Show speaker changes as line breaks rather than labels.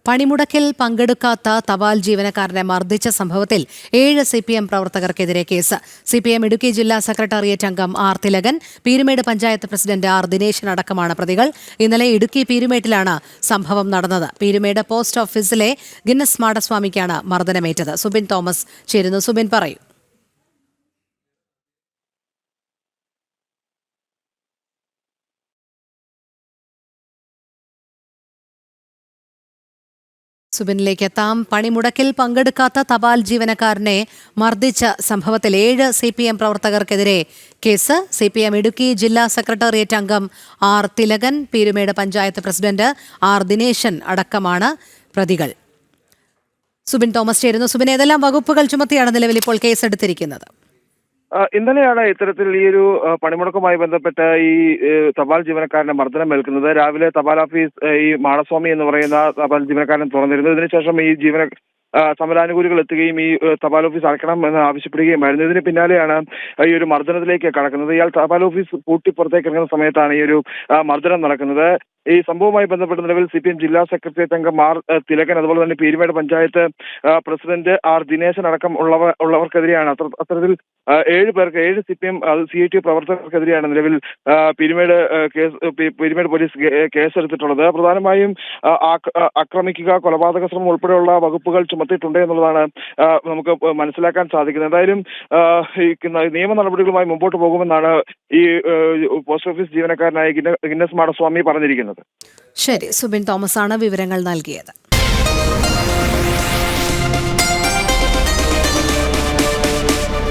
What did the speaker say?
പണിമുടക്കിൽ പങ്കെടുക്കാത്ത തപാൽ ജീവനക്കാരനെ മർദ്ദിച്ച സംഭവത്തിൽ 7 CPM പ്രവർത്തകർക്കെതിരെ കേസ്. CPM ഇടുക്കി ജില്ലാ സെക്രട്ടേറിയറ്റ് അംഗം R Thilakan, Peerumedu panchayat president R Dineshan അടക്കമാണ് പ്രതികൾ. ഇന്നലെ ഇടുക്കി പീരുമേട്ടിലാണ് സംഭവം നടന്നത്. പീരുമേട് പോസ്റ്റ് ഓഫീസിലെ ഗിന്നസ് മാടസ്വാമിക്കാണ് മർദ്ദനമേറ്റത്. സുബിൻ തോമസ് ചേരുന്നു. സുബിൻ, പറയൂ. സുബിനിലേക്ക് എത്താം. പണിമുടക്കിൽ പങ്കെടുക്കാത്ത തപാൽ ജീവനക്കാരനെ മർദ്ദിച്ച സംഭവത്തിൽ 7 CPM പ്രവർത്തകർക്കെതിരെ കേസ്. CPM ഇടുക്കി ജില്ലാ സെക്രട്ടേറിയറ്റ് അംഗം R Thilakan, Peerumedu panchayat president R Dineshan അടക്കമാണ് പ്രതികൾ. സുബിൻ തോമസ് ചേരുന്നു. സുബിൻ, ഏതെല്ലാം വകുപ്പുകൾ ചുമത്തിയാണ് നിലവിൽ ഇപ്പോൾ കേസെടുത്തിരിക്കുന്നത്?
ഇന്നലെയാണ് ഇത്തരത്തിൽ ഈ ഒരു പണിമുടക്കുമായി ബന്ധപ്പെട്ട് ഈ തപാൽ ജീവനക്കാരന്റെ മർദ്ദനം ഏൽക്കുന്നത്. രാവിലെ തപാൽ ഓഫീസ് ഈ മാടസ്വാമി എന്ന് പറയുന്ന തപാൽ ജീവനക്കാരൻ തുറന്നിരുന്നു. ഇതിനുശേഷം ഈ സമരാനുകൂലികൾ എത്തുകയും ഈ തപാൽ ഓഫീസ് അടയ്ക്കണം എന്ന് ആവശ്യപ്പെടുകയുമായിരുന്നു. ഇതിന് പിന്നാലെയാണ് ഈ ഒരു മർദ്ദനത്തിലേക്ക് കടക്കുന്നത്. ഇയാൾ തപാൽ ഓഫീസ് പൂട്ടി പുറത്തേക്ക് ഇറങ്ങുന്ന സമയത്താണ് ഈ ഒരു മർദ്ദനം നടക്കുന്നത്. ഈ സംഭവവുമായി ബന്ധപ്പെട്ട നിലവിൽ CPM ജില്ലാ സെക്രട്ടേറിയറ്റ് അംഗം ആർ തിലകൻ, അതുപോലെ തന്നെ പീരുമേട് പഞ്ചായത്ത് പ്രസിഡന്റ് ആർ ദിനേശൻ അടക്കം ഉള്ളവർക്കെതിരെയാണ് അത്തരത്തിൽ 7 CPM CIT പ്രവർത്തകർക്കെതിരെയാണ് നിലവിൽ പീരുമേട് പോലീസ് കേസെടുത്തിട്ടുള്ളത്. പ്രധാനമായും ആക്രമിക്കുക, കൊലപാതക ശ്രമം ഉൾപ്പെടെയുള്ള വകുപ്പുകൾ ചുമത്തിയിട്ടുണ്ട് എന്നുള്ളതാണ് നമുക്ക് മനസ്സിലാക്കാൻ സാധിക്കുന്നത്. എന്തായാലും നിയമ നടപടികളുമായി മുമ്പോട്ട് പോകുമെന്നാണ് ഈ പോസ്റ്റ് ഓഫീസ് ജീവനക്കാരനായ ഗിന്നസ് മാടസ്വാമി പറഞ്ഞിരിക്കുന്നത്.
ശരി, സുബിൻ തോമസ് ആണ് വിവരങ്ങൾ നൽകിയത്.